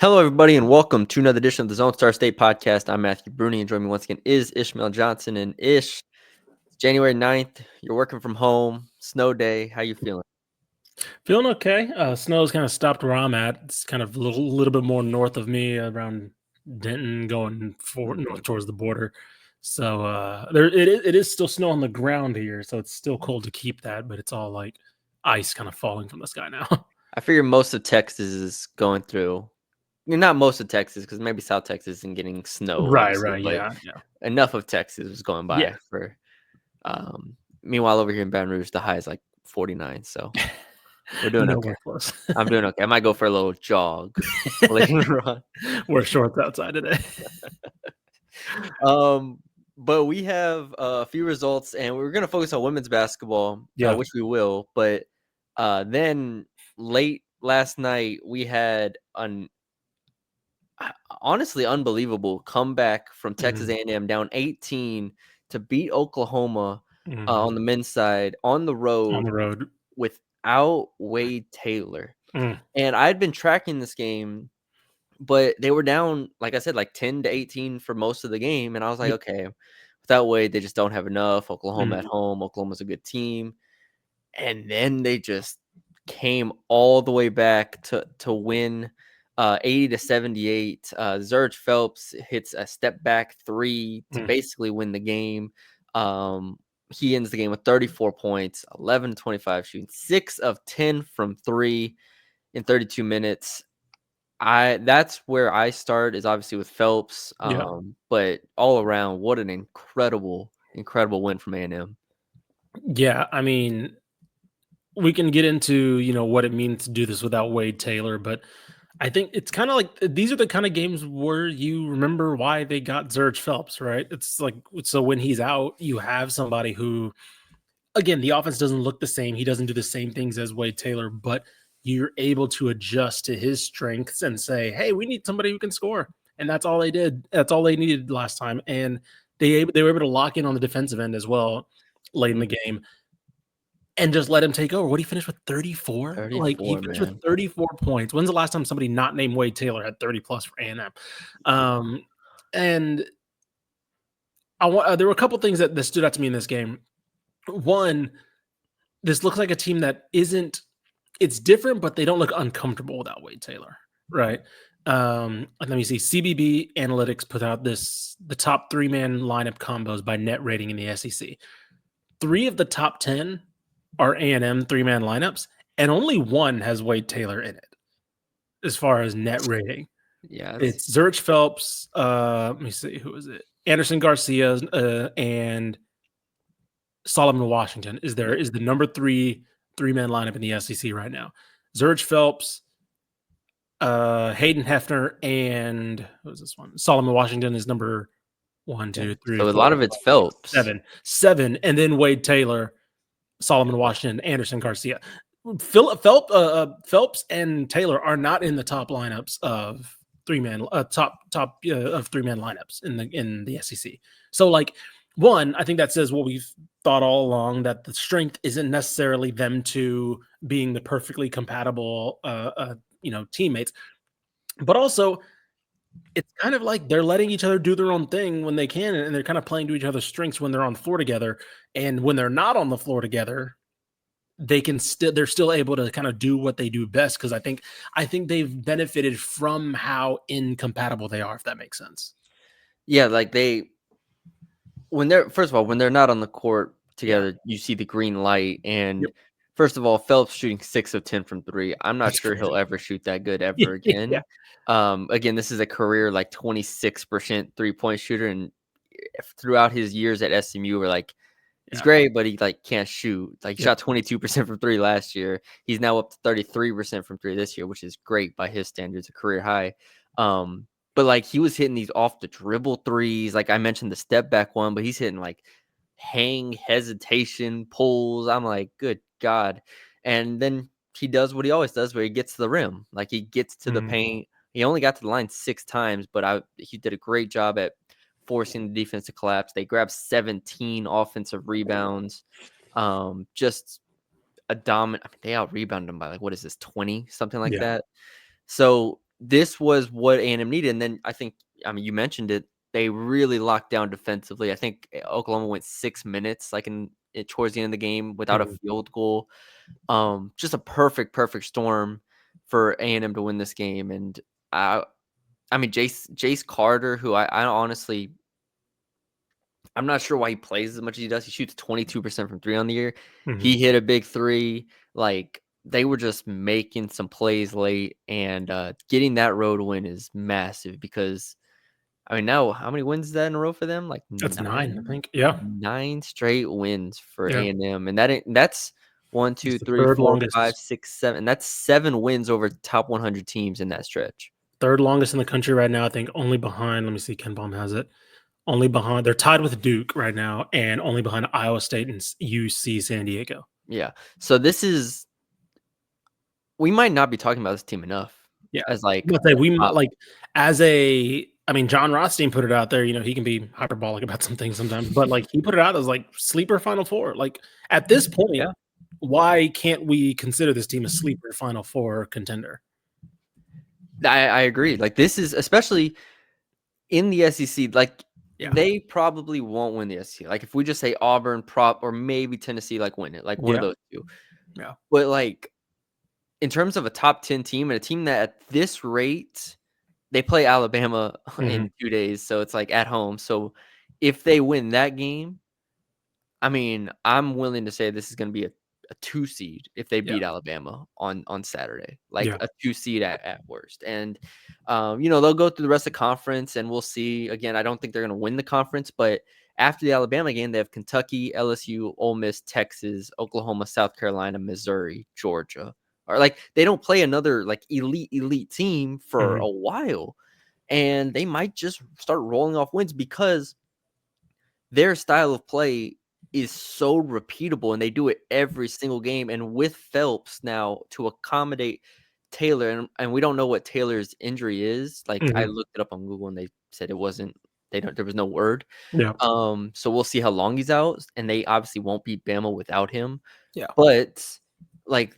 Hello, everybody, and welcome to another edition of the Zone Star State Podcast. I'm Matthew Brune, and joining me once again is Ishmael Johnson. And Ish, it's January 9th. You're working from home, snow day. How you feeling? Feeling okay. Snow's kind of stopped where I'm at. It's kind of a little bit more north of me, around Denton, going north towards the border. So it is still snow on the ground here, so it's still cold to keep that, but it's all like ice kind of falling from the sky now. I figure most of Texas is going through. Not most of Texas, because maybe South Texas isn't getting snow, obviously, Right, but yeah, yeah, enough of Texas is going yeah. by for. Meanwhile, over here in Baton Rouge, the high is like 49, so we're doing okay. Nowhere close. I'm doing okay. I might go for a little jog later on. Wear shorts outside today. Um, but we have a few results, and we're gonna focus on women's basketball, Yeah. which we will. But then late last night, we had an honestly unbelievable comeback from Texas Mhm, A&M, down 18 to beat Oklahoma mhm. on the men's side on the On road the road. without Wade Taylor. Mm, And I'd been tracking this game, but they were down, like I said, like 10 to 18 for most of the game. And I was like, yep. okay, without Wade, they just don't have enough. Oklahoma at Mhm. home. Oklahoma's a good team. And then they just came all the way back to win 80 to 78. Zhuric Phelps hits a step back three to Mm. basically win the game. He ends the game with 34 points, 11 to 25 shooting, 6 of 10 from three in 32 minutes. That's where I start, is obviously with Phelps. Yeah. But all around, what an incredible win from A&M. Yeah, I mean, we can get into, what it means to do this without Wade Taylor, but I think it's kind of like these are the kind of games where you remember why they got Zurich Phelps, right? It's like, so when he's out, you have somebody who, again, the offense doesn't look the same. He doesn't do the same things as Wade Taylor, but you're able to adjust to his strengths and say, hey, we need somebody who can score. And that's all they did. That's all they needed last time. And they were able to lock in on the defensive end as well late in the Mhm. game and just let him take over. What, he finished with 34? Like, he 34, finished with man. 34 points. When's the last time somebody not named Wade Taylor had 30 plus for A&M? And there were a couple things that stood out to me in this game. One, this looks like a team that isn't, it's different, but they don't look uncomfortable without Wade Taylor, right? Let me see. CBB Analytics put out the top 3-man lineup combos by net rating in the SEC. 3 of the top 10 are A&M 3-man lineups, and only one has Wade Taylor in it as far as net rating. Yeah, It's Zurich Phelps. Let me see, who is it? Anderson Garcia and Solomon Washington is the number 3-man lineup in the SEC right now. Zurich Phelps, Hayden Hefner, and what was this one? Solomon Washington is number 1, yeah. 2, 3, So a 4, lot of it's Phelps. 7, and then Wade Taylor, Solomon Washington, Anderson Garcia. Phelps and Taylor are not in the top lineups of 3-man of 3-man lineups in the SEC. So, like, one, I think that says what we've thought all along, that the strength isn't necessarily them two being the perfectly compatible teammates, but also it's kind of like they're letting each other do their own thing when they can, and they're kind of playing to each other's strengths when they're on the floor together. And when they're not on the floor together, they're still able to kind of do what they do best, because I think they've benefited from how incompatible they are, if that makes sense. Yeah, like when they're not on the court Yeah. together, you see the green light. And Yep. first of all, Phelps shooting 6 of 10 from three. I'm not That's sure he'll crazy. ever shoot that good ever Yeah. again. Again, this is a career like 26% 3-point shooter, and throughout his years at SMU, we're like, he's Yeah. great, but he like can't shoot. Like, he Yep. shot 22% from three last year. He's now up to 33% from three this year, which is great by his standards, a career high. But like, he was hitting these off the dribble threes. Like I mentioned the step back one, but he's hitting like hang, hesitation, pulls. I'm like, good God. And then he does what he always does, where he gets to the rim. Like, he gets to the Mhm. paint. He only got to the line 6 times, but he did a great job at forcing the defense to collapse. They grabbed 17 offensive rebounds. Just a dominant. I mean, they out rebounded them by, like, what is this, 20, something like Yeah. that. So this was what A&M needed. And then you mentioned it. They really locked down defensively. I think Oklahoma went 6 minutes, towards the end of the game without a field goal. Just a perfect storm for A&M to win this game. And Jace Carter, who I honestly, I'm not sure why he plays as much as he does. He shoots 22% from 3 on the year. He hit a big 3. They were just making some plays late, and getting that road win is massive because, now how many wins is that in a row for them? That's 9, I think. Yeah. 9 straight wins for Yeah. A&M, and that's 1, 2, It's the 3, third 4, longest. 5, 6, 7. That's 7 wins over top 100 teams in that stretch. Third longest in the country right now, I think, only behind, let me see, Ken Palm has it. Only behind, they're tied with Duke right now, and only behind Iowa State and UC San Diego. Yeah. So we might not be talking about this team enough. Yeah. As we might John Rothstein put it out there. He can be hyperbolic about some things sometimes, but he put it out as sleeper Final Four. At this point, yeah. Why can't we consider this team a sleeper Final Four contender? I agree. This is, especially in the SEC, they probably won't win the SEC. If we just say Auburn, Prop, or maybe Tennessee, win it, one of those two. Yeah. But in terms of a top 10 team and a team that at this rate, they play Alabama in 2 days. So it's at home. So if they win that game, I'm willing to say this is going to be a 2 seed if they beat Alabama on Saturday, a 2 seed at worst. And, they'll go through the rest of the conference, and we'll see. Again, I don't think they're going to win the conference, but after the Alabama game, they have Kentucky, LSU, Ole Miss, Texas, Oklahoma, South Carolina, Missouri, Georgia. Or they don't play another elite team for a while, and they might just start rolling off wins because their style of play is so repeatable, and they do it every single game. And with Phelps now to accommodate Taylor, and we don't know what Taylor's injury is. I looked it up on Google, and they said it wasn't. There was no word. Yeah. So we'll see how long he's out, and they obviously won't beat Bama without him. Yeah. But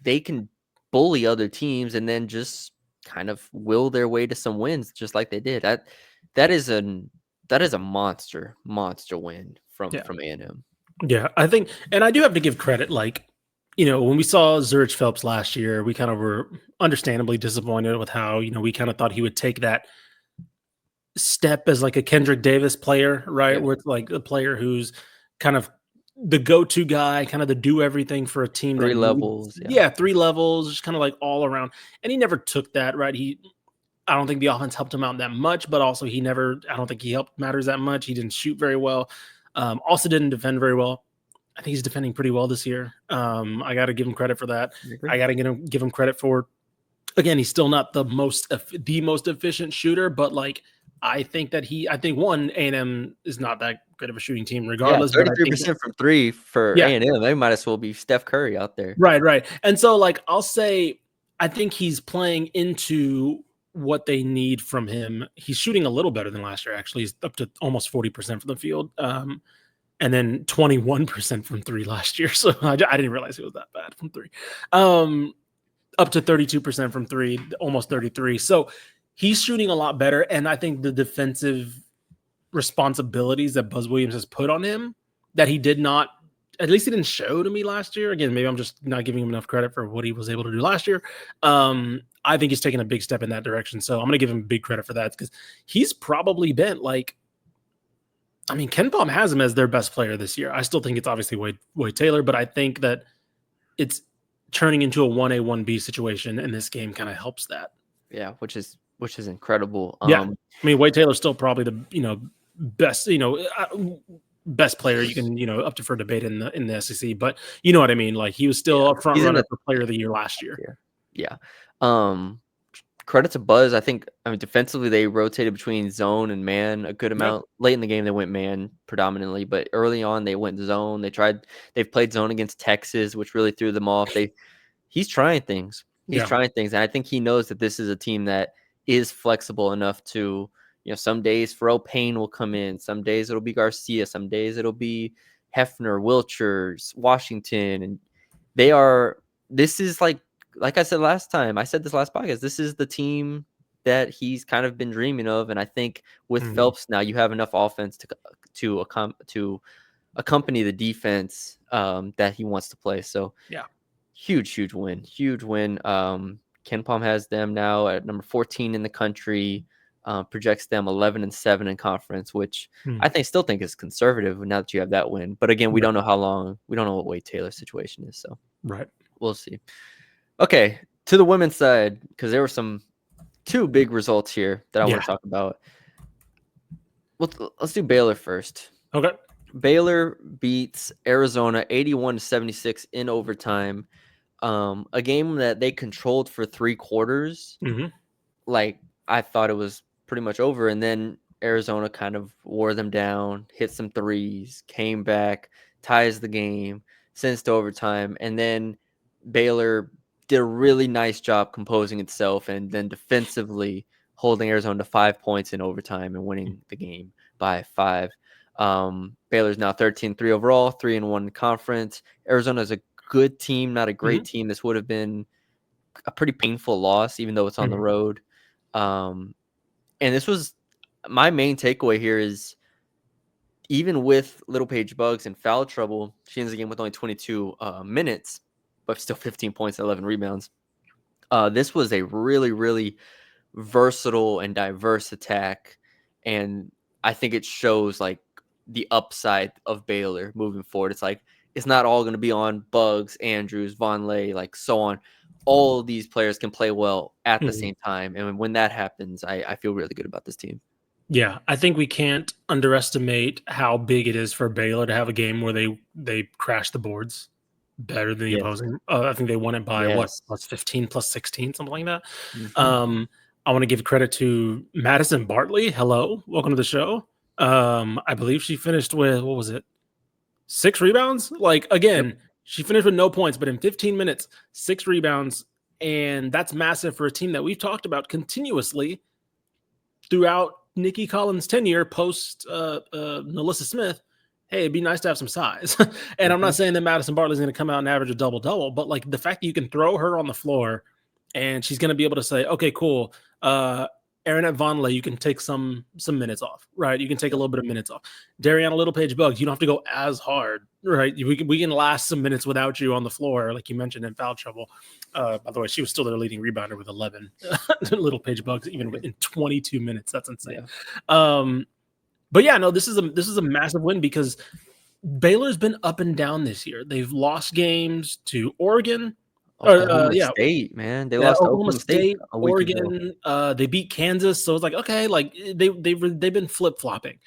they can bully other teams and then just kind of will their way to some wins, just like they did. That is a monster win from A&M. Yeah, I think, and I do have to give credit. When we saw Zhuric Phelps last year, we kind of were understandably disappointed with how we kind of thought he would take that step as a Kendrick Davis player, right? Yeah. Where it's a player who's kind of the go-to guy, kind of the do everything for a team. 3 levels. 3 levels, just kind of all around. And he never took that, right? I don't think the offense helped him out that much, but also I don't think he helped matters that much. He didn't shoot very well. Also didn't defend very well. I think he's defending pretty well this year. I got to give him credit for that. I got to give him credit for, again, he's still not the most efficient shooter, but I think A&M is not that good of a shooting team regardless. 33% from 3 for A&M. They might as well be Steph Curry out there. Right. And so I'll say, I think he's playing into what they need from him. He's shooting a little better than last year. Actually, he's up to almost 40% from the field. And then 21% from 3 last year. So I didn't realize it was that bad from 3. Up to 32% from 3, almost 33. So he's shooting a lot better. And I think the defensive responsibilities that Buzz Williams has put on him that he did not, at least he didn't show to me last year. Again, maybe I'm just not giving him enough credit for what he was able to do last year. I think he's taken a big step in that direction. So I'm going to give him big credit for that because he's probably been Ken Palm has him as their best player this year. I still think it's obviously Wade Taylor, but I think that it's turning into a 1A, 1B situation, and this game kind of helps that. Yeah, which is incredible. Wade Taylor's still probably the best best player you can up to for debate in the SEC, but you know what I mean. He was still a front runner for Player of the Year last year. Yeah. Credit to Buzz. I think defensively they rotated between zone and man a good amount. Late in the game they went man predominantly, but early on they went zone. They've played zone against Texas, which really threw them off. He's trying things. And I think he knows that this is a team that is flexible enough to, some days Pharrell Payne will come in, some days it'll be Garcia, some days it'll be Hefner, Wilcher, Washington, and this is like I said last time, I said this last podcast, this is the team that he's kind of been dreaming of. And I think with Mhm. Phelps now, you have enough offense to accompany the defense that he wants to play. So Yeah. huge win. Ken Palm has them now at number 14 in the country. Projects them 11-7 in conference, which I still think is conservative now that you have that win. But again, we Right. don't know how long. We don't know what Wade Taylor's situation is, so Right. we'll see. Okay, to the women's side, because there were two big results here that I want Yeah. to talk about. Let's do Baylor first. Okay. Baylor beats Arizona 81-76 in overtime. A game that they controlled for 3 quarters. Mhm. Like, I thought it was pretty much over, and then Arizona kind of wore them down, hit some threes, came back, ties the game, sends to overtime, and then Baylor did a really nice job composing itself and then defensively holding Arizona to 5 points in overtime and winning the game by 5. Baylor's now 13-3 overall, 3-1 in conference. Arizona is a good team, not a great Mhm. team. This would have been a pretty painful loss, even though it's on the Mhm. road. And this was my main takeaway here is even with Little Page Bugs and foul trouble, she ends the game with only 22 minutes, but still 15 points and 11 rebounds. This was a really versatile and diverse attack, and I think it shows like the upside of Baylor moving forward. It's like it's not all going to be on Bugs, Andrews, Vonleh, like so on. All of these players can play well at the Mhm. same time, and when that happens, I feel really good about this team. Yeah, I think we can't underestimate how big it is for Baylor to have a game where they crash the boards better than the Yes. opposing. I think they won it by what, Yes. plus 15, plus 16, something like that. Mhm. Um, I want to give credit to Madison Bartley. Hello, welcome to the show. I believe she finished with what was it, 6 rebounds? Like Yep. again, she finished with no points, but in 15 minutes, 6 rebounds, and that's massive for a team that we've talked about continuously throughout Nikki Collins' tenure post Melissa Smith. Hey, it'd be nice to have some size. And I'm not Mhm. saying that Madison Bartley's going to come out and average a double double, but like the fact that you can throw her on the floor and she's going to be able to say, okay, cool. Aaronette Vonleh, you can take some minutes off, right? You can take a Yep. little bit of minutes off. Dariana Little Page Bugs, you don't have to go as hard, right? We can last some minutes without you on the floor, like you mentioned in foul trouble. By the way, she was still their leading rebounder with 11. Little Page Bugs, even in 22 minutes. That's insane. Yeah. But yeah, no, this is a massive win because Baylor's been up and down this year. They've lost games to Oregon. Oklahoma Yeah, State, man. They yeah, lost to Oklahoma Oklahoma State State, a week ago. Oregon. They beat Kansas, so it's like okay, like they've been flip flopping.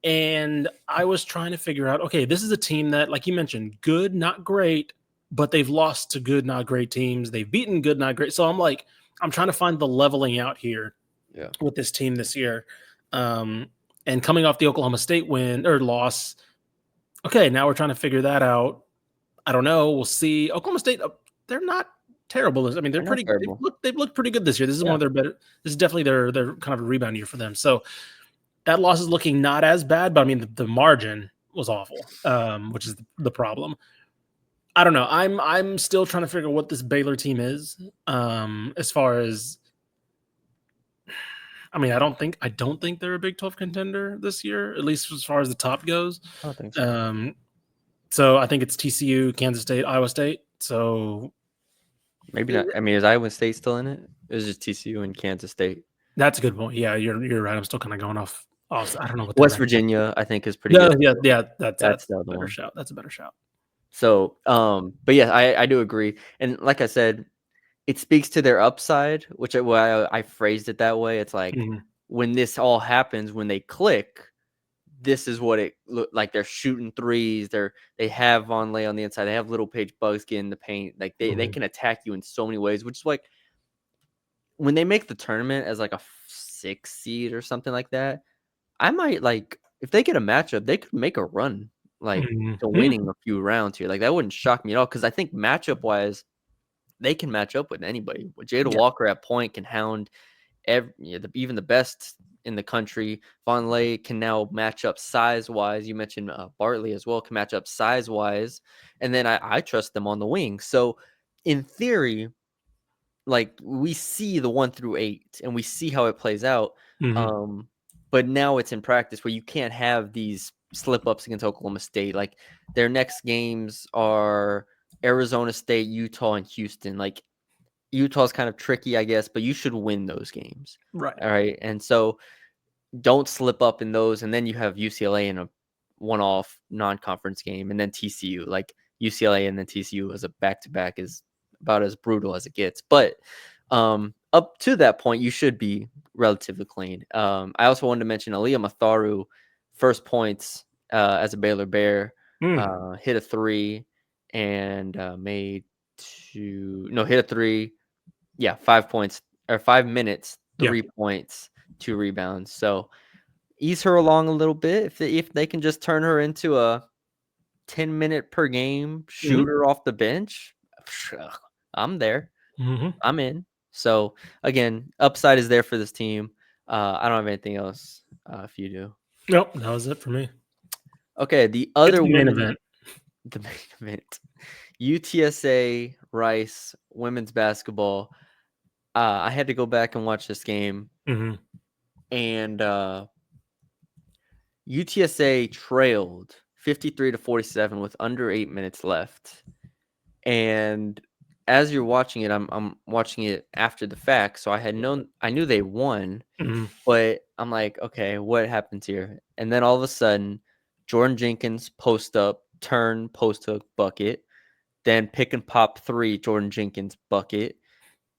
And I was trying to figure out, okay, this is a team that, like you mentioned, good, not great, but they've lost to good, not great teams. They've beaten good, not great. So I'm like, I'm trying to find the leveling out here Yeah. with this team this year. And coming off the Oklahoma State win or loss, okay, now we're trying to figure that out. I don't know. We'll see. Oklahoma State, they're not terrible. I mean, they're They're not pretty. terrible. They've looked pretty good this year. This is one Yeah. of their better. This is definitely their kind of a rebound year for them. So that loss is looking not as bad, but I mean the margin was awful, which is the problem. I don't know. I'm still trying to figure out what this Baylor team is. As far as I mean, I don't think they're a Big 12 contender this year, at least as far as the top goes. I don't think so. Um, so I think it's TCU, Kansas State, Iowa State. So Maybe not. I mean, is Iowa State still in it? It was just TCU and Kansas State. that's a good point. Yeah, you're right. I'm still kind of going off. I don't know what they're West ranked. Virginia, I think, is pretty No, good. yeah. That's That's a the other better one. shout. That's a better shout. So, but yeah, I do agree. And like I said, it speaks to their upside, which why I phrased it that way. It's like Mhm. when this all happens, when they click, this is what it looked like. They're shooting threes. They have Vonleh on the inside. They have Little Page Bugs in the paint. Like they Mhm. can attack you in so many ways, which is like when they make the tournament as like a 6 seed or something like that. I might like if they get a matchup, they could make a run like to Mhm. winning a few rounds here. Like that wouldn't shock me at all because I think matchup wise, they can match up with anybody. Jada Yeah. Walker at point can hound even the best in the country. Vonleh can now match up size wise. You mentioned Bartley as well can match up size wise, and then I trust them on the wing. So in theory, like we see the 1 through 8 and we see how it plays out. Mm-hmm. But now it's in practice where you can't have these slip ups against Oklahoma State. Like their next games are Arizona State, Utah, and Houston. Like Utah's kind of tricky, I guess, but you should win those games. Right. All right. And so don't slip up in those. And then you have UCLA in a one-off non-conference game, and then TCU. Like UCLA and then TCU as a back-to-back is about as brutal as it gets. But up to that point, you should be relatively clean. I also wanted to mention Aaliyah Matharu, first points as a Baylor Bear, hit a 3 and hit a 3. Yeah, 5 points or 5 minutes, 3 points, 2 rebounds. So ease her along a little bit. If they can just turn her into a 10-minute per game shooter off the bench, I'm there. Mm-hmm. I'm in. So again, upside is there for this team. I don't have anything else. If you do, Nope, that was it for me. okay. The other main event. The main event, UTSA Rice women's basketball. I had to go back and watch this game, and UTSA trailed 53-47 with under 8 minutes left. And as you're watching it, I'm watching it after the fact, so I knew they won, but I'm like, okay, what happens here? And then all of a sudden, Jordan Jenkins post up, turn, post hook, bucket, then pick and pop 3, Jordan Jenkins bucket,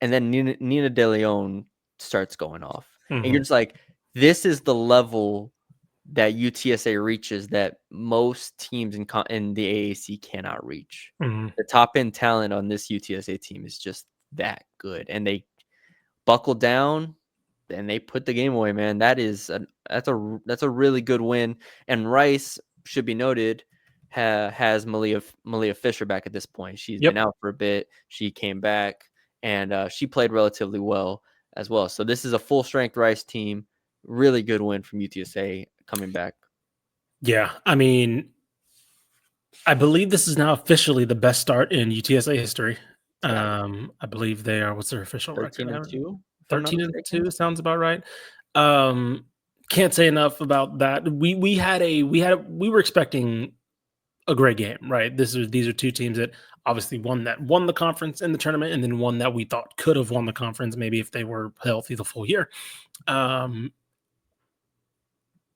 and then Nina DeLeon starts going off. And you're just like, this is the level that UTSA reaches that most teams in the AAC cannot reach. The top end talent on this UTSA team is just that good, and they buckle down and they put the game away. Man, that's a really good win. And Rice, should be noted, has Malia Fisher back at this point. She's been out for a bit. She came back and she played relatively well as well. So this is a full strength Rice team. Really good win from UTSA coming back. Yeah, I mean, I believe this is now officially the best start in UTSA history. I believe they are. What's their official record? 13-2. 13-2 sounds about right. Can't say enough about that. We were expecting a great game, right? These are two teams that obviously won the conference in the tournament, and then one that we thought could have won the conference maybe if they were healthy the full year.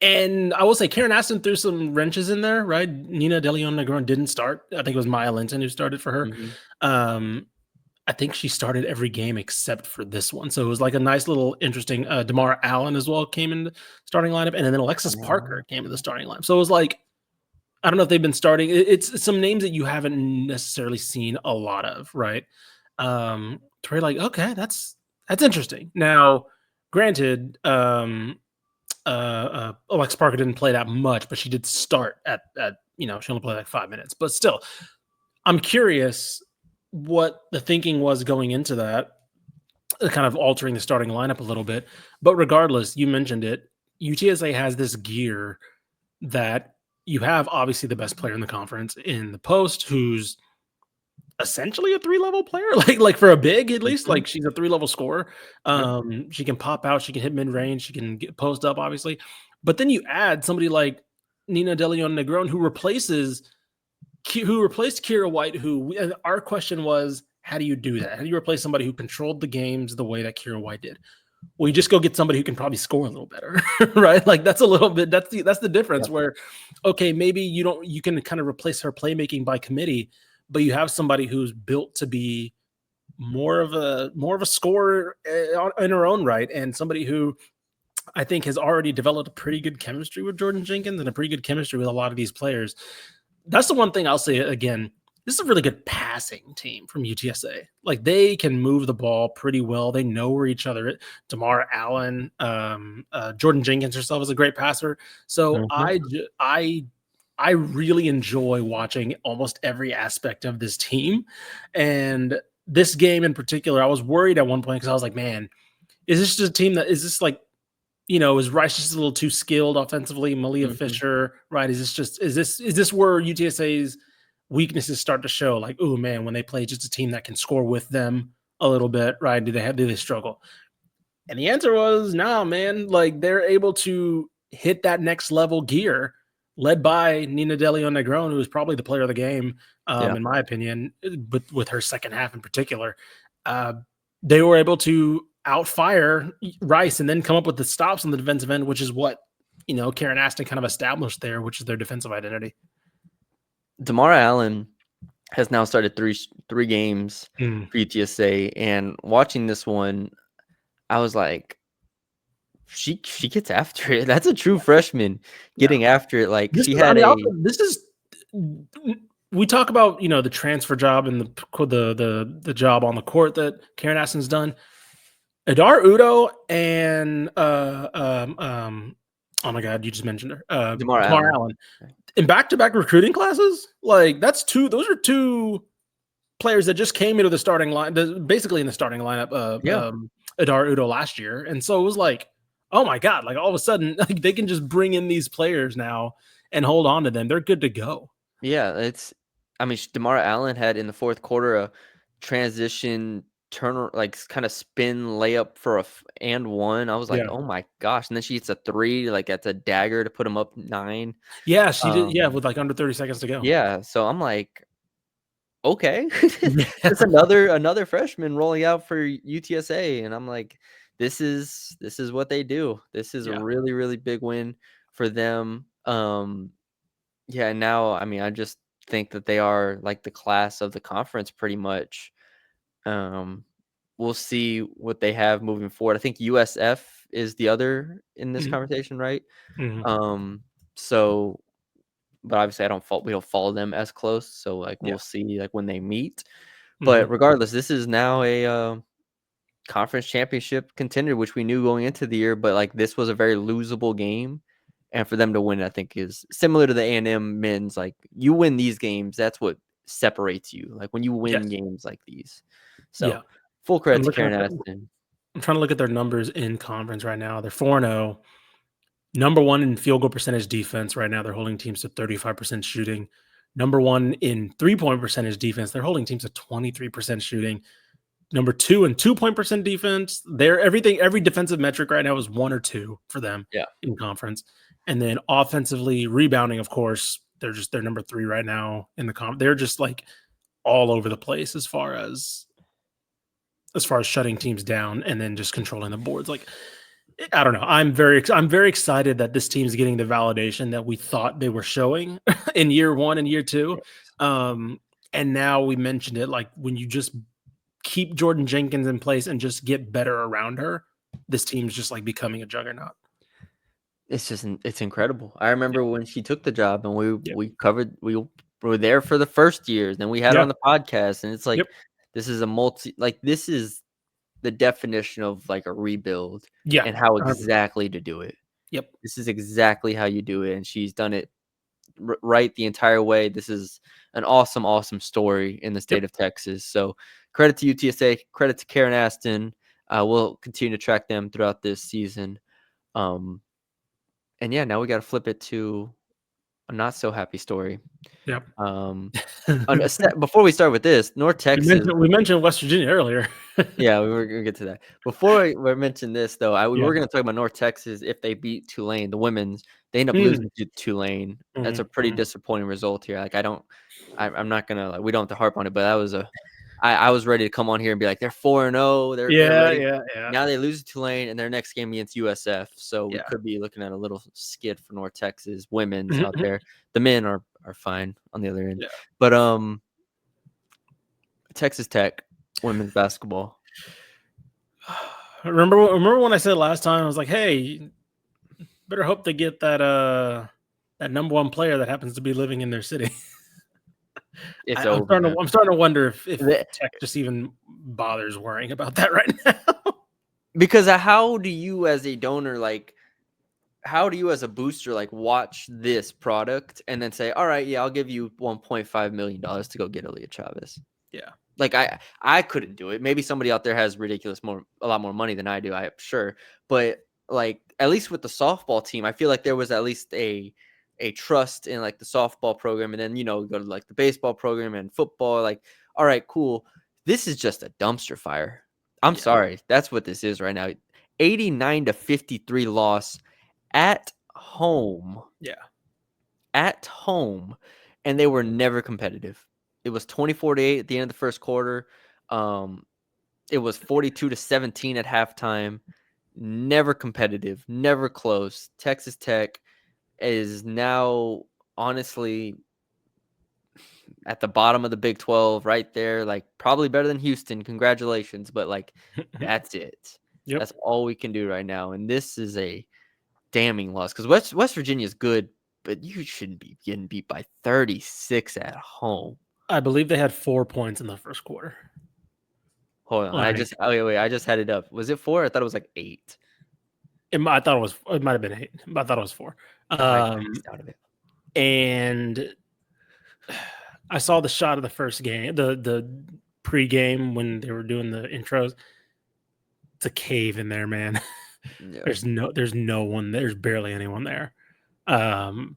And I will say Karen Aston threw some wrenches in there, right? Nina DeLeon didn't start. I think it was Maya Linton who started for her. I think she started every game except for this one. So it was like a nice little interesting Damara Allen as well came in the starting lineup. And then Alexis Parker came in the starting lineup. So it was like, I don't know if they've been starting. It's some names that you haven't necessarily seen a lot of, right? To where like, okay, that's interesting. Now, granted, Alex Parker didn't play that much, but she did start at she only played like 5 minutes. But still, I'm curious what the thinking was going into that, kind of altering the starting lineup a little bit. But regardless, you mentioned it. UTSA has this gear that you have obviously the best player in the conference in the post, who's essentially a 3-level player, like for a big at least. Like she's a 3-level scorer. She can pop out, she can hit mid range, she can get post up, obviously. But then you add somebody like Nina DeLeon Negron, who replaced Kira White. And our question was, how do you do that? How do you replace somebody who controlled the games the way that Kira White did? Well, you just go get somebody who can probably score a little better, right? Like that's a little bit. That's the difference. Where, okay, maybe you can kind of replace her playmaking by committee, but you have somebody who's built to be more of a scorer in her own right, and somebody who I think has already developed a pretty good chemistry with Jordan Jenkins and a pretty good chemistry with a lot of these players. That's the one thing I'll say again. This is a really good passing team from UTSA. Like they can move the ball pretty well. They know where each other is. Damara Allen, Jordan Jenkins herself is a great passer. So I really enjoy watching almost every aspect of this team. And this game in particular, I was worried at one point because I was like, man, is this just a team is this like, is Rice just a little too skilled offensively? Malia Fisher, right? Is this where UTSA's weaknesses start to show? Like, oh man, when they play just a team that can score with them, a little bit, right? Do they struggle? And the answer was, nah, man. Like they're able to hit that next level gear, led by Nina DeLeon-Negron, who is probably the player of the game, Yeah. in my opinion, but with her second half in particular. Uh, they were able to outfire Rice and then come up with the stops on the defensive end, which is what Karen Aston kind of established there, which is their defensive identity. Damara Allen has now started three games for UTSA, and watching this one, I was like, she gets after it. That's a true freshman getting after it. Like she had we talk about the transfer job and the job on the court that Karen Aston's done. Adar Udo and oh my God, you just mentioned her, Damara Allen. In back-to-back recruiting classes, like those are two players that just came into the starting line, basically in the starting lineup. Adar Udo last year, and so it was like, oh my God, like all of a sudden, like they can just bring in these players now and hold on to them. They're good to go. Yeah, Damara Allen had in the fourth quarter a transition turn, like kind of spin layup for and one. I was like, oh my gosh! And then she hits a three, like that's a dagger to put them up 9. Yeah, she did. Yeah, with like under 30 seconds to go. Yeah, so I'm like, okay, it's another freshman rolling out for UTSA, and I'm like, this is what they do. This is a really, really big win for them. Yeah, now I just think that they are like the class of the conference pretty much. We'll see what they have moving forward. I think USF is the other in this conversation, right? So, but obviously we don't follow them as close. So like we'll see like when they meet. But regardless, this is now a conference championship contender, which we knew going into the year, but like this was a very losable game. And for them to win, I think is similar to the A&M men's. Like you win these games, that's what separates you. Like when you win games like these. So full credit to Karen Aston. I'm trying to look at their numbers in conference right now. They're 4-0. Number one in field goal percentage defense right now. They're holding teams to 35% shooting. Number one in 3-point percentage defense. They're holding teams to 23% shooting. Number two in 2-point percent defense. Every defensive metric right now is 1 or 2 for them in conference. And then offensively, rebounding, of course, they're number 3 right now in the they're just like all over the place as far as shutting teams down and then just controlling the boards. Like, I don't know. I'm very excited that this team's getting the validation that we thought they were showing in year 1 and year 2. And now we mentioned it, like when you just keep Jordan Jenkins in place and just get better around her, this team's just like becoming a juggernaut. It's incredible. I remember when she took the job and we were there for the first years, then we had her on the podcast, and it's like this is this is the definition of like a rebuild and how exactly to do it. This is exactly how you do it, and she's done it right the entire way. This is an awesome story in the state of Texas. So credit to UTSA, credit to Karen Aston. We'll continue to track them throughout this season. And yeah, now we got to flip it to a not so happy story. Before we start with this, North Texas. We mentioned West Virginia earlier. Yeah, we were going to get to that. Before we mentioned this, though, we were going to talk about North Texas. If they beat Tulane, the women's, they end up losing to Tulane. That's a pretty disappointing result here. Like I'm not gonna we don't have to harp on it, but that was I was ready to come on here and be like, they're 4-0. They're ready. Now they lose to Tulane in their next game against USF. So we could be looking at a little skid for North Texas women's out there. The men are fine on the other end. But Texas Tech women's basketball. Remember when I said last time, I was like, hey, better hope they get that number 1 player that happens to be living in their city. I'm starting to wonder if Tech just even bothers worrying about that right now. Because how do you as a donor, how do you as a booster, watch this product and then say, all right, yeah, I'll give you $1.5 million to go get Aaliyah Travis? Yeah. Like I couldn't do it. Maybe somebody out there has a lot more money than I do. I'm sure. But at least with the softball team, I feel like there was at least a trust in the softball program, and then go to the baseball program and football. All right, cool. This is just a dumpster fire. I'm Yeah. sorry. That's what this is right now. 89-53 loss at home. Yeah. At home. And they were never competitive. It was 24-8 at the end of the first quarter. It was 42-17 at halftime. Never competitive, never close. Texas Tech is now honestly at the bottom of the Big 12 right there, like probably better than Houston. Congratulations, but like that's it. Yep. That's all we can do right now, and this is a damning loss because West Virginia is good, but you shouldn't be getting beat by 36 at home. I believe they had 4 points in the first quarter. Hold on, I just had it up. Was it 4? I thought it was like 8. I thought it might have been 8, but I thought it was 4. I missed out of it. And I saw the shot of the first game, the pregame when they were doing the intros. It's a cave in there, man. Yeah. There's no one. There's barely anyone there. And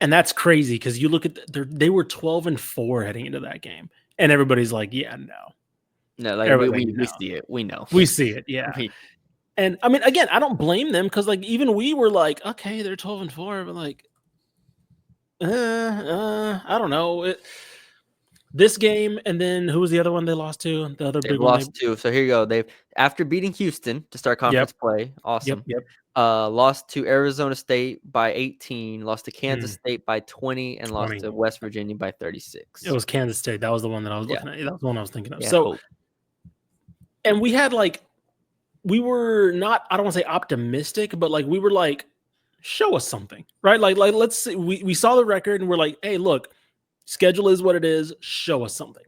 that's crazy because you look at they were 12-4 heading into that game, and everybody's like, "Yeah, no, like we see it, we know, we see it, yeah." And I mean, again, I don't blame them because like even we were like, "Okay, they're 12-4," but like, I don't know. This game, and then who was the other one they lost to? The other They've big lost one. 2. So here you go. They've after beating Houston to start conference play. Awesome. Yep. Lost to Arizona State by 18, lost to Kansas State by 20, and 20. lost to West Virginia by 36. It was Kansas State. That was the one that I was looking at. That was the one I was thinking of. Yeah, so, and we had we were not, I don't want to say optimistic, but like we were like, show us something, right? Like let's see. We saw the record and we're like, hey, look, schedule is what it is. Show us something.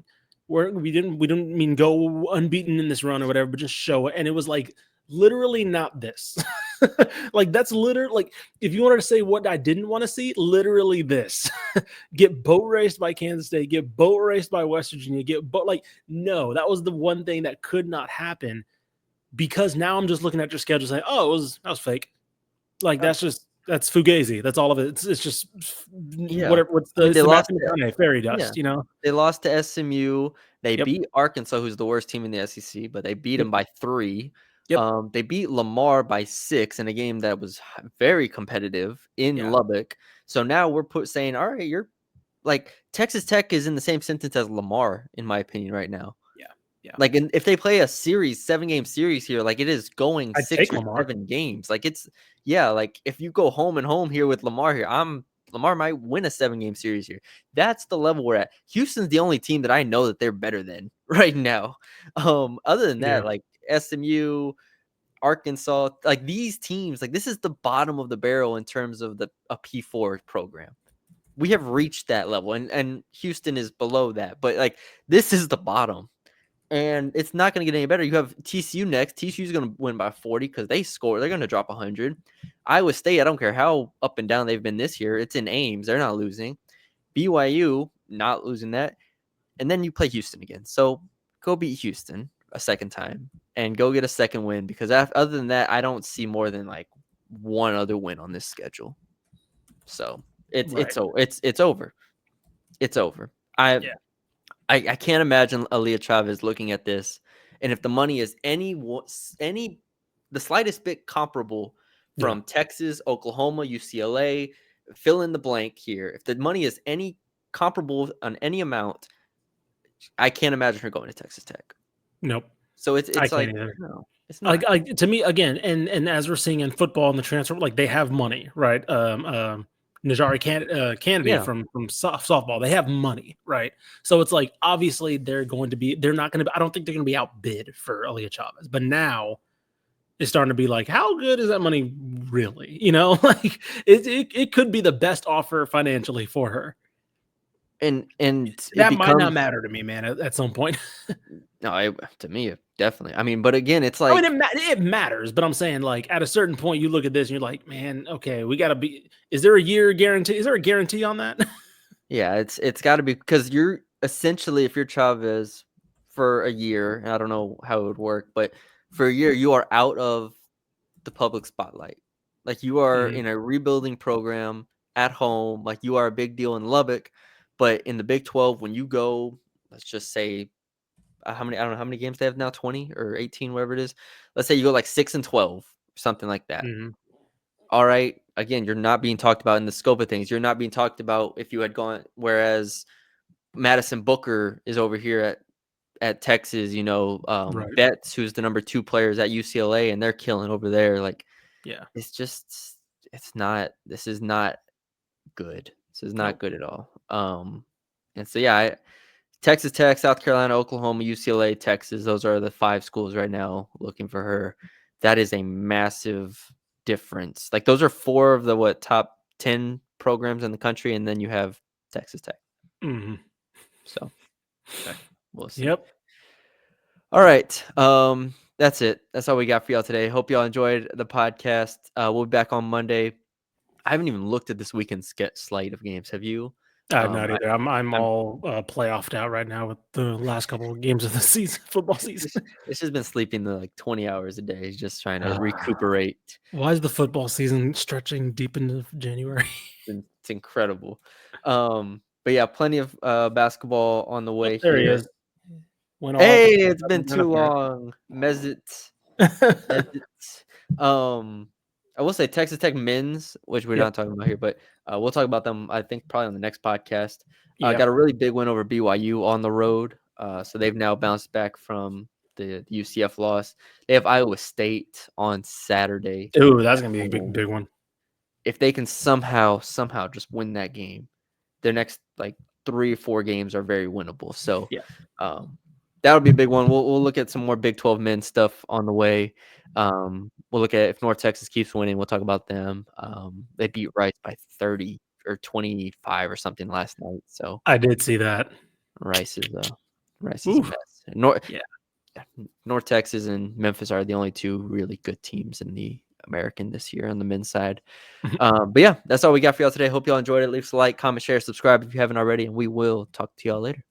We didn't mean go unbeaten in this run or whatever, but just show it. And it was like literally not this. Like that's literally like if you wanted to say what I didn't want to see, literally this. Get boat raced by Kansas State, get boat raced by West Virginia, no, that was the one thing that could not happen because now I'm just looking at your schedule saying, oh, that was fake. Like that's fugazi. That's all of it. It's just whatever. What's the fairy dust? Yeah. They lost to SMU. They beat Arkansas, who's the worst team in the SEC, but they beat them by 3. They beat Lamar by 6 in a game that was very competitive in Lubbock. So now we're saying, all right, you're like Texas Tech is in the same sentence as Lamar, in my opinion, right now. Yeah. Like, if they play a 7-game series here, like it is going 6 or 7 games. Like like if you go home and home here with Lamar here, Lamar might win a 7-game series here. That's the level we're at. Houston's the only team that I know that they're better than right now. Other than that, like SMU, Arkansas, like these teams, like this is the bottom of the barrel in terms of a P4 program. We have reached that level, and Houston is below that, but like this is the bottom. And it's not going to get any better. You have TCU next. TCU is going to win by 40 because they score. They're going to drop 100. Iowa State, I don't care how up and down they've been this year. It's in Ames. They're not losing. BYU, not losing that. And then you play Houston again. So go beat Houston a second time and go get a second win because other than that, I don't see more than like one other win on this schedule. So it's over. It's over. I can't imagine Aaliyah Chavez looking at this, and if the money is the slightest bit comparable from Texas, Oklahoma, UCLA, fill in the blank here. If the money is any comparable on any amount, I can't imagine her going to Texas Tech. Nope. So it's like no, it's not. Like to me again, and as we're seeing in football in the transfer, like they have money, right? Najari Kennedy from softball. They have money, right? So it's like obviously they're not going to be. I don't think they're going to be outbid for Aaliyah Chavez. But now it's starting to be like, how good is that money really? Like it could be the best offer financially for her. And that might not matter to me, man. At some point, no, to me, definitely. I mean, but again, it's like it matters. But I'm saying, like, at a certain point, you look at this and you're like, man, okay, we got to be. Is there a year guarantee? Is there a guarantee on that? Yeah, it's got to be because you're essentially, if you're Chavez for a year, I don't know how it would work, but for a year, you are out of the public spotlight. Like you are in a rebuilding program at home. Like you are a big deal in Lubbock. But in the Big 12, when you go, let's just say how many, I don't know how many games they have now, 20 or 18, whatever it is. Let's say you go like 6-12, something like that. Mhm. All right. Again, you're not being talked about in the scope of things. You're not being talked about if you had gone, whereas Madison Booker is over here at Texas, Right. Betts, who's the number 2 players at UCLA, and they're killing over there. Like, Yeah. it's just, this is not good. This is not Nope. good at all. And so, yeah, Texas Tech, South Carolina, Oklahoma, UCLA, Texas, those are the 5 schools right now looking for her. That is a massive difference. Like, those are 4 of the, top 10 programs in the country, and then you have Texas Tech. Mhm. So, we'll see. Yep. All right. That's it. That's all we got for y'all today. Hope y'all enjoyed the podcast. We'll be back on Monday. I haven't even looked at this weekend's slate of games. Have you? I have not either. I'm I'm all playoffed out right now with the last couple of games of the season, football season. it's just been sleeping like 20 hours a day, just trying to recuperate. Why is the football season stretching deep into January? It's incredible. But yeah, plenty of basketball on the way There he here. is. Went off. Hey, it's been Run too up there. long. Mezit. I will say Texas Tech men's, which we're Yep. not talking about here, but we'll talk about them, I think, probably on the next podcast. Yep. Got a really big win over BYU on the road. So they've now bounced back from the UCF loss. They have Iowa State on Saturday. Ooh, that's gonna be a big one. If they can somehow just win that game, their next like 3 or 4 games are very winnable. So Yeah. that'll be a big one. We'll look at some more Big 12 men stuff on the way. We'll look at if North Texas keeps winning. We'll talk about them. They beat Rice by 30 or 25 or something last night. So I did see that. Rice is a Oof. mess. Yeah. North Texas and Memphis are the only 2 really good teams in the American this year on the men's side. But yeah, that's all we got for y'all today. Hope y'all enjoyed it. Leave us a like, comment, share, subscribe if you haven't already, and we will talk to y'all later.